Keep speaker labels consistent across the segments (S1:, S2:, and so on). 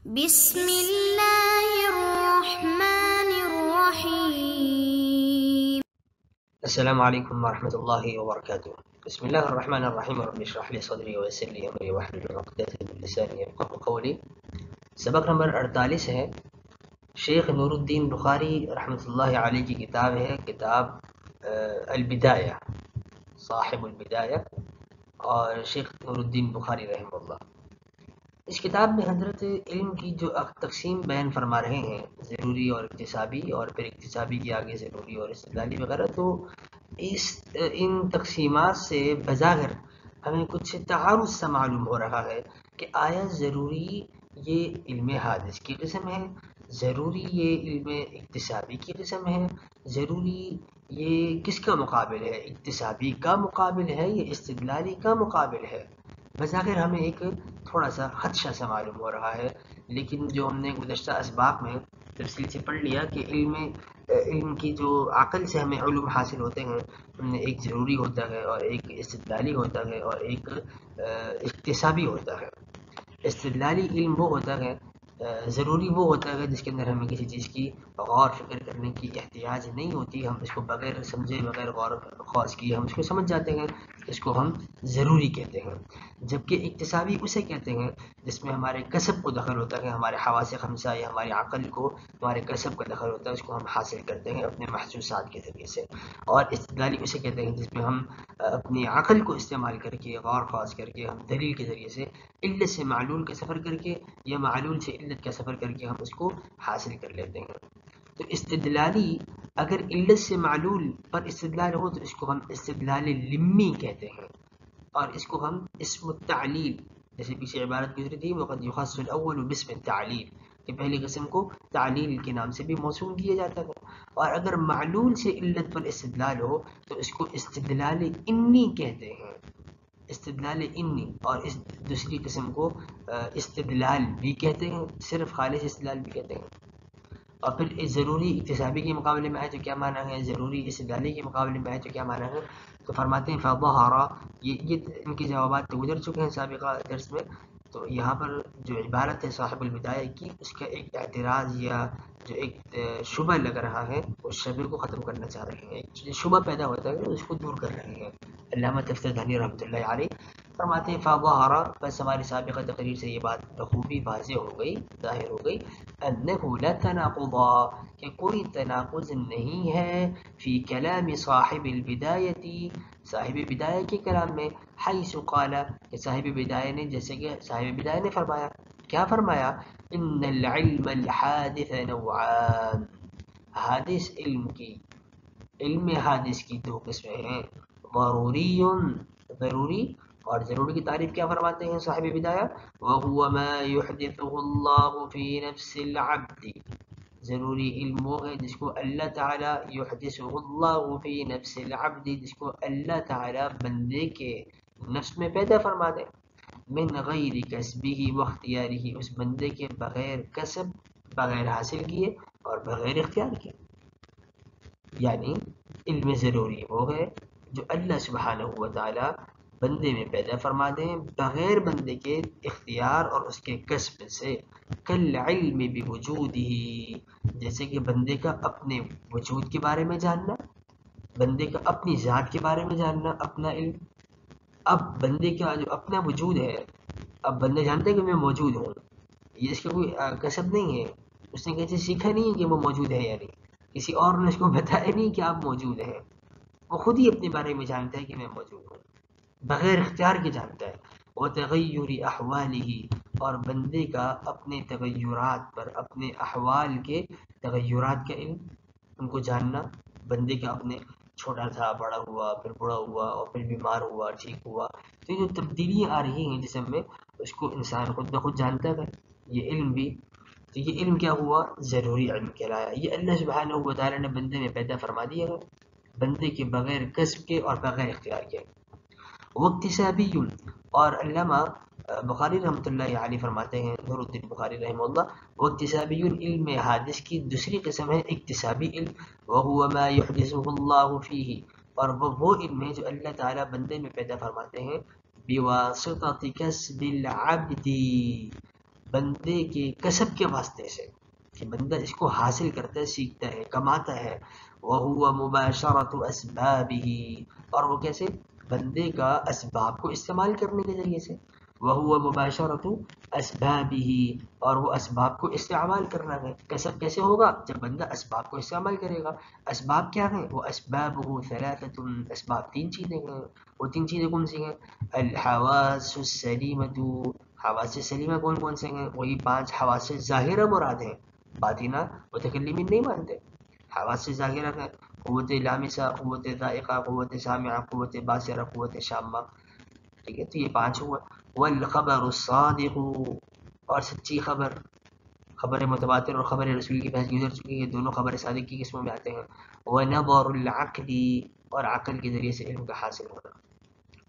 S1: بسم الله الرحمن الرحيم.
S2: السلام عليكم ورحمة الله وبركاته. بسم الله الرحمن الرحيم. رب اشرح لي صدري ويسر لي أمري واحلل عقدة من لساني يفقهوا قولي. سبق نمبر 48 ہے. شیخ نور الدین بخاری رحمۃ اللہ علیہ کی کتاب ہے، کتاب البدایہ، صاحب البدایہ، اور شیخ نور الدین بخاری رحمہ اللہ. اس کتاب میں حضرت علم کی جو تقسیم بیان فرما رہے ہیں، ضروری اور اکتسابی، اور پھر اکتسابی کے آگے ضروری اور استدلالی وغیرہ، تو ان تقسیمات سے بظاہر ہمیں کچھ تعارض سا معلوم ہو رہا ہے کہ آیا ضروری یہ علم حادث کی قسم ہے، ضروری یہ علم اکتسابی کی قسم ہے، ضروری یہ کس کا مقابل ہے، اکتسابی کا مقابل ہے یا استدلالی کا مقابل ہے؟ بظاہر ہمیں ایک تھوڑا سا خدشہ سا معلوم ہو رہا ہے، لیکن جو ہم نے گزشتہ اسباق میں تفصیل سے پڑھ لیا کہ علم کی جو عقل سے ہمیں علوم حاصل ہوتے ہیں، ان میں ایک ضروری ہوتا ہے اور ایک استدلالی ہوتا ہے اور ایک اکتسابی ہوتا ہے. استدلالی علم وہ ہوتا ہے، ضروری وہ ہوتا ہے جس کے اندر ہمیں کسی چیز کی غور فکر کرنے کی احتیاج نہیں ہوتی، ہم اس کو بغیر سمجھے، بغیر غور خوض کیے ہم اس کو سمجھ جاتے ہیں، اس کو ہم ضروری کہتے ہیں. جبکہ اکتسابی اسے کہتے ہیں جس میں ہمارے کسب کو دخل ہوتا ہے، ہمارے حواس خمسہ یا ہماری عقل کو ہمارے کسب کا دخل ہوتا ہے، اس کو ہم حاصل کرتے ہیں اپنے محسوسات کے ذریعے سے. اور استدلالی اسے کہتے ہیں جس میں ہم اپنی عقل کو استعمال کر کے، غور خوض کر کے، ہم دلیل کے ذریعے سے علت سے معلول کا سفر کر کے یا معلول سے علت کا سفر کر کے ہم اس کو حاصل کر لیتے ہیں. تو استدلالی اگر علت سے معلول پر استدلال ہو تو اس کو ہم استدلال لمی کہتے ہیں، اور اس کو ہم اسم التعلیل، جیسے پیچھے عبارت گزری تھی، وقد یخص الاول باسم التعلیل، کہ پہلی قسم کو تعلیل کے نام سے بھی موصول کیا جاتا ہے. اور اگر معلول سے علت پر استدلال ہو تو اس کو استدلال انی کہتے ہیں، استدلال انی. اور اس دوسری قسم کو استدلال بھی کہتے ہیں، صرف خالص استدلال بھی کہتے ہیں. اور پھر ضروری اکتسابی کے مقابلے میں آئے تو کیا معنی ہے، ضروری استدلالی کے مقابلے میں آئے تو کیا معنی ہے؟ تو فرماتے ہیں فظہر، یہ ان کے جوابات تو گزر چکے ہیں سابقہ درس میں. تو یہاں پر جو عبارت ہے صاحب البدایہ کی، اس کا ایک اعتراض یا جو ایک شبہ لگ رہا ہے، اس شبہ کو ختم کرنا چاہ رہے ہیں. ایک شبہ پیدا ہوتا ہے اس کو دور کر رہے ہیں علامہ تفتزانی رحمۃ اللہ علیہ. فرماتے ہیں فظہر، بس ہماری سابقہ تقریر سے یہ بات بخوبی واضح ہو گئی، ظاہر ہو گئی، انہ لا تناقض، کہ کوئی تناقض نہیں ہے، فی کلام صاحب البدایتی، صاحب بدایہ کے کلام میں، حیث قال، کہ صاحب بدایہ نے، جیسے کہ صاحب بدایہ نے فرمایا، کیا فرمایا؟ ان العلم الحادث نوعان، حادث علم حادث کی دو قسمیں ہیں، ضروری، ضروری، اور ضروری کی تعریف کیا فرماتے ہیں صاحب بدایہ؟ وَهُوَ مَا يُحْدِثُهُ اللَّهُ فِي نَفْسِ الْعَبْدِ، ضروری علم وہ ہے جس کو اللہ تعالیٰ یحدثہ اللہ فی نفس العبد، جس کو اللہ تعالیٰ بندے کے نفس میں پیدا فرما دے، من غیر کسبہ واختیارہ، اس بندے کے بغیر کسب، بغیر حاصل کیے اور بغیر اختیار کیے. یعنی علم ضروری وہ ہے جو اللہ سبحانہ و تعالیٰ بندے میں پیدا فرما دیں بغیر بندے کے اختیار اور اس کے کسب سے. کالعلم بوجودہ، جیسے کہ بندے کا اپنے وجود کے بارے میں جاننا، بندے کا اپنی ذات کے بارے میں جاننا، اپنا علم. اب بندے کا جو اپنا وجود ہے، اب بندہ جانتا ہے کہ میں موجود ہوں، یہ اس کا کوئی کسب نہیں ہے، اس نے کسی سیکھا نہیں ہے کہ وہ موجود ہے یا نہیں، کسی اور نے اس کو بتایا نہیں کہ آپ موجود ہیں، وہ خود ہی اپنے بارے میں جانتا ہے کہ میں موجود ہوں، بغیر اختیار کے جانتا ہے. وتغیر احوالہ، اور بندے کا اپنے تغیرات پر، اپنے احوال کے تغیرات کا علم، ان کو جاننا. بندے کا اپنے چھوٹا تھا، بڑا ہوا، پھر بڑا ہوا، اور پھر بیمار ہوا، ٹھیک ہوا، تو یہ جو تبدیلیاں آ رہی ہیں جسم میں، اس کو انسان خود بخود جانتا ہے. یہ علم بھی، تو یہ علم کیا ہوا؟ ضروری علم کہلایا. یہ اللہ سبحانہ و تعالیٰ نے بندے میں پیدا فرما دیا ہے، بندے کے بغیر کسب کے اور بغیر اختیار کے. واکتسابی، اور علامہ بخاری رحمۃ اللہ علیہ فرماتے ہیں، نور الدین بخاری رحمہ اللہ، واکتسابی علم حادث کی دوسری قسم ہے اکتسابی علم. وهو ما يحدثه اللہ فیہ، اور وہ علم ہے جو اللہ تعالیٰ بندے میں پیدا فرماتے ہیں بواسطہ کسب العبد، بندے کے کسب کے واسطے سے، کہ بندہ اس کو حاصل کرتا ہے، سیکھتا ہے، کماتا ہے. وَهُوَ مُبَاشَرَةُ أَسْبَابِهِ، اور وہ کیسے؟ بندے کا اسباب کو استعمال کرنے کے ذریعے سے. وَهُوَ مُبَاشَرَةُ أَسْبَابِهِ، اور وہ اسباب کو استعمال کرنا ہے. کسب کیسے ہوگا؟ جب بندہ اسباب کو استعمال کرے گا. اسباب کیا ہیں؟ وہ اسبابه ثلاثة، اسباب 3 چیزیں ہیں. وہ 3 چیزیں کون سی ہیں؟ الحواس السلیمة، حواس سلیمہ کون کون سے ہیں؟ وہی 5 حواس ظاہرہ مراد ہیں، باطنہ متکلمین نہیں مانتے. حواس ظاہرہ ہے قوت لامسہ، قوت ذائقہ، قوت سامعہ، قوت باصرہ، قوت شامہ. ٹھیک ہے، تو یہ 5 ہوا. والخبر الصادق، اور سچی خبر، خبر متواتر اور خبر رسول کی بحث گزر چکی ہے، دونوں خبر صادق کی قسموں میں آتے ہیں. ونظر العقل، اور عقل کے ذریعے سے علم کا حاصل ہونا.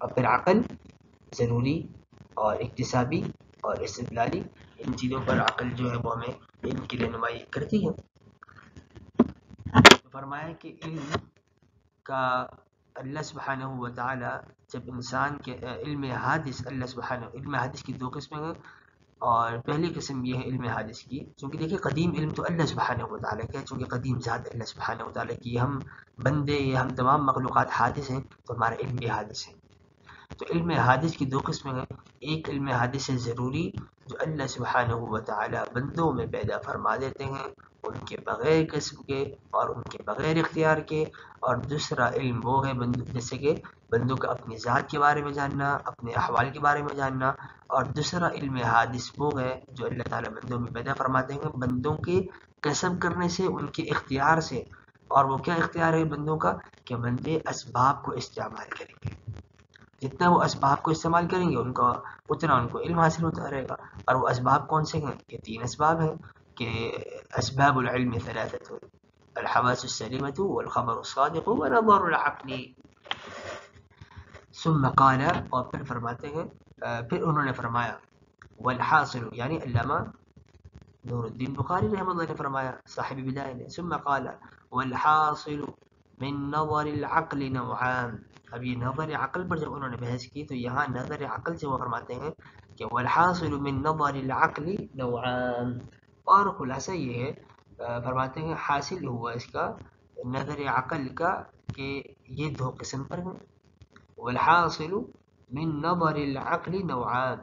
S2: اور پھر عقل ضروری اور اکتسابی اور استدلالی، ان چیزوں پر عقل جو ہے وہ ہمیں علم کی رہنمائی کرتی ہے. فرمایا کہ علم کا اللہ سبحانہ و تعالی جب انسان کے علم حادث، اللہ سبحانہ، علم حادث کی 2 قسمیں ہیں. اور پہلی قسم یہ ہے علم حادث کی، چونکہ دیکھیں قدیم علم تو اللہ سبحانہ و تعالیٰ کا ہے، چونکہ قدیم ذات اللہ سبحانہ و تعالیٰ کی، ہم بندے یا ہم تمام مخلوقات حادث ہیں، تو ہمارا علم بھی حادث ہے. تو علم حادث کی 2 قسمیں ہیں. ایک علم حادث ضروری جو اللہ سبحانہ و تعالی بندوں میں پیدا فرما دیتے ہیں ان کے بغیر کسب کے اور ان کے بغیر اختیار کے. اور دوسرا علم وہ ہے جیسے کہ بندوں کا اپنی ذات کے بارے میں جاننا، اپنے احوال کے بارے میں جاننا. اور دوسرا علم حادث وہ ہے جو اللہ تعالیٰ بندوں میں پیدا فرماتے ہیں بندوں کے کسب کرنے سے، ان کے اختیار سے. اور وہ کیا اختیار ہے بندوں کا؟ کہ بندے اسباب کو استعمال کریں گے. جتنا وہ اسباب کو استعمال کریں گے ان کا اتنا ان کو علم حاصل ہوتا رہے گا. اور وہ اسباب کون سے ہیں؟ یہ 3 اسباب ہیں کہ اسباب العلم 3، الحواس السلیمة والخبر الصادق ونظر العقل. ثم قال، اور پھر فرماتے ہیں، پھر انہوں نے فرمایا والحاصل، یعنی علامہ نور الدین بخاری رحمۃ اللہ نے فرمایا، صاحب بدایہ نے، ثم قال والحاصل من نظر العقل نوعان. اب یہ نظر عقل پر جب انہوں نے بحث کی تو یہاں نظر عقل سے وہ فرماتے ہیں کہ والحاصل من نظر العقل نوعان. اور خلاصہ یہ ہے، فرماتے ہیں حاصل ہوا اس کا نظر عقل کا کہ یہ 2 قسم پر ہیں. والحاصل من نظر العقل نوعان،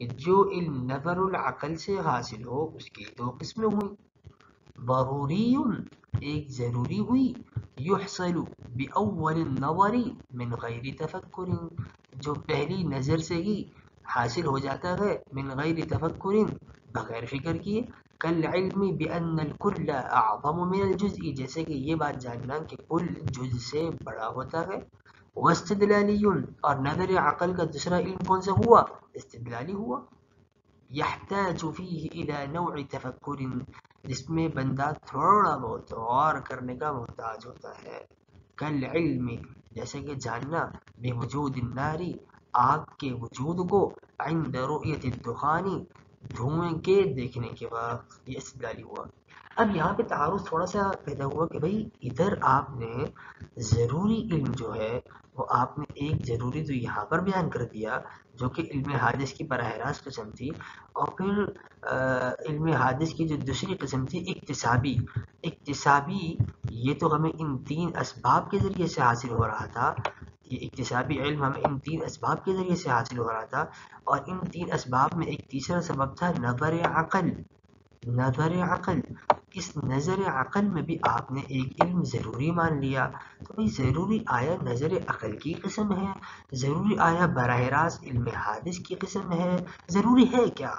S2: کہ جو علم نظر العقل سے حاصل ہو اس کی 2 قسمیں ہوئی. ضروری، ایک ضروری ہوئی، یحصل باول النظر من غیر تفکر، جو پہلی نظر سے ہی حاصل ہو جاتا ہے، من غیر تفکر، بغیر فکر کیے. کالعلم بان الکل اعظم من الجزء، جیسے کہ یہ بات جاننا کہ کل جز سے بڑا ہوتا ہے. واستدلالی، اور نظر عقل کا دوسرا علم کون سا ہوا؟ استدلالی ہوا. یحتاج فیہ الی نوع تفکر، جس میں بندہ تھوڑا بہت غور کرنے کا محتاج ہوتا ہے. کالعلم، جیسے کہ جاننا، بوجود النار، آگ کے وجود کو، عند رؤیت الدخان، دھوئیں کے دیکھنے کے بعد، یہ استدلالی ہوا. اب یہاں پہ تعارض تھوڑا سا پیدا ہوا کہ بھئی ادھر آپ نے ضروری علم جو ہے وہ آپ نے ایک ضروری تو یہاں پر بیان کر دیا جو کہ علم حادث کی براہ راست قسم تھی، اور پھر علم حادث کی جو دوسری قسم تھی اکتسابی. یہ تو ہمیں ان 3 اسباب کے ذریعے سے حاصل ہو رہا تھا، یہ اکتسابی علم ہمیں ان 3 اسباب کے ذریعے سے حاصل ہو رہا تھا. اور ان 3 اسباب میں ایک تیسرا سبب تھا نظر عقل. اس نظر عقل میں بھی آپ نے ایک علم ضروری مان لیا. تو بھئی ضروری آیا نظر عقل کی قسم ہے، ضروری آیا براہ راست علم حادث کی قسم ہے، ضروری ہے کیا؟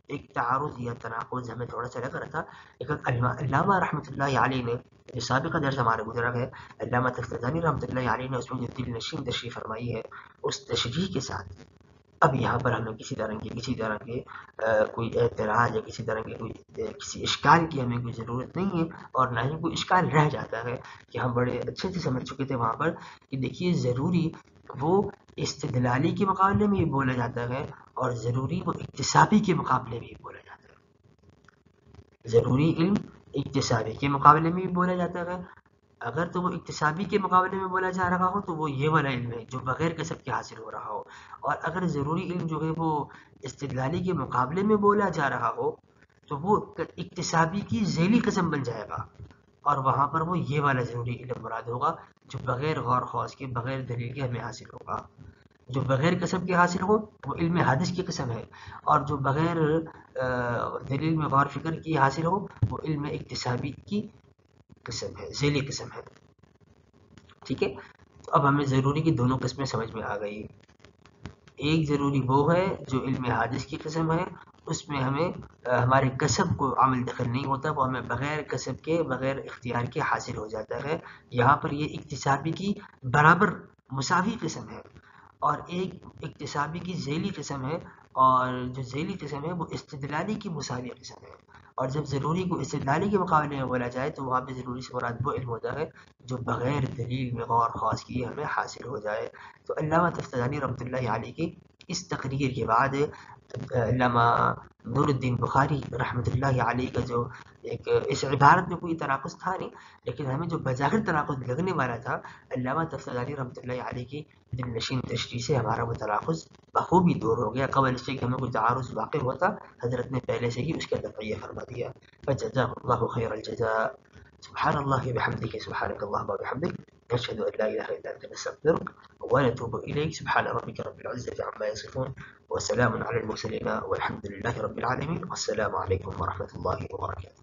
S2: ایک تعارض یا تناقض ہمیں تھوڑا سا لگ رہا تھا. لیکن علامہ رحمۃ اللہ علیہ نے جو سابقہ درس ہمارا گزرا ہے، علامہ تفتزانی رحمۃ اللہ علیہ نے اس میں جو دل نشین تشریح فرمائی ہے اس تشریح کے ساتھ اب یہاں پر ہمیں کسی طرح کے کوئی اعتراض یا کسی طرح کے کسی اشکال کی ہمیں کوئی ضرورت نہیں ہے، اور نہ ہی کوئی اشکال رہ جاتا ہے کہ ہم بڑے اچھے سے سمجھ چکے تھے وہاں پر کہ دیکھیے ضروری وہ استدلالی کے مقابلے میں بھی بولا جاتا ہے اور ضروری وہ اکتسابی کے مقابلے میں بھی بولا جاتا ہے. ضروری علم اکتسابی کے مقابلے میں بھی بولا جاتا ہے، اگر تو وہ اکتسابی کے مقابلے میں بولا جا رہا ہو تو وہ یہ والا علم ہے جو بغیر کسب کے حاصل ہو رہا ہو، اور اگر ضروری علم جو ہے وہ استدلالی کے مقابلے میں بولا جا رہا ہو تو وہ اکتسابی کی ذیلی قسم بن جائے گا، اور وہاں پر وہ یہ والا ضروری علم مراد ہوگا جو بغیر غور خوض کے، بغیر دلیل کے ہمیں حاصل ہوگا۔ جو بغیر قسم کے حاصل ہو وہ علم حادث کی قسم ہے، اور جو بغیر دلیل میں غور فکر کی حاصل ہو وہ علم اکتسابی کی قسم ہے، ذیلی قسم ہے۔ ٹھیک ہے، تو اب ہمیں ضروری کی دونوں قسمیں سمجھ میں آ گئی۔ ایک ضروری وہ ہے جو علم حادث کی قسم ہے، اس میں ہمیں ہمارے کسب کو عمل دخل نہیں ہوتا، وہ ہمیں بغیر کسب کے، بغیر اختیار کے حاصل ہو جاتا ہے۔ یہاں پر یہ اکتسابی کی برابر مساوی قسم ہے، اور ایک اکتسابی کی ذیلی قسم ہے، اور جو ذیلی قسم ہے وہ استدلالی کی مساوی قسم ہے۔ اور جب ضروری کو استدلالی کے مقابلے میں بولا جائے تو وہاں پہ ضروری سے مراد وہ علم ہوتا ہے جو بغیر دلیل میں غور خوض کیے ہمیں حاصل ہو جائے۔ تو علامہ تفتزانی رحمۃ اللہ علیہ کی اس تقریر کے بعد علامہ نور الدین بخاری رحمۃ اللہ علیہ کا جو ایک اس عبارت میں کوئی تناقض تھا نہیں، لیکن ہمیں جو بظاہر تناقض لگنے والا تھا، علامہ تفتزانی رحمۃ اللہ علیہ کی دل نشین تشریح سے ہمارا وہ تناقض بخوبی دور ہو گیا۔ قبل اس سے کہ ہمیں کوئی تعارض واقع ہوتا، حضرت نے پہلے سے ہی اس کے تقویہ فرما دیا۔ فجزاہ اللہ خیر الجزاء، سبحان اللہ بحمدہ، سبحانک اللہم وبحمدک، نشہد ان لا الہ الا انت نستغفرک ونتوب الیک، سبحان ربک رب العزة عما یصفون وسلام علی المرسلین والحمد للہ رب العالمین، والسلام علیکم ورحمۃ اللہ وبرکاتہ۔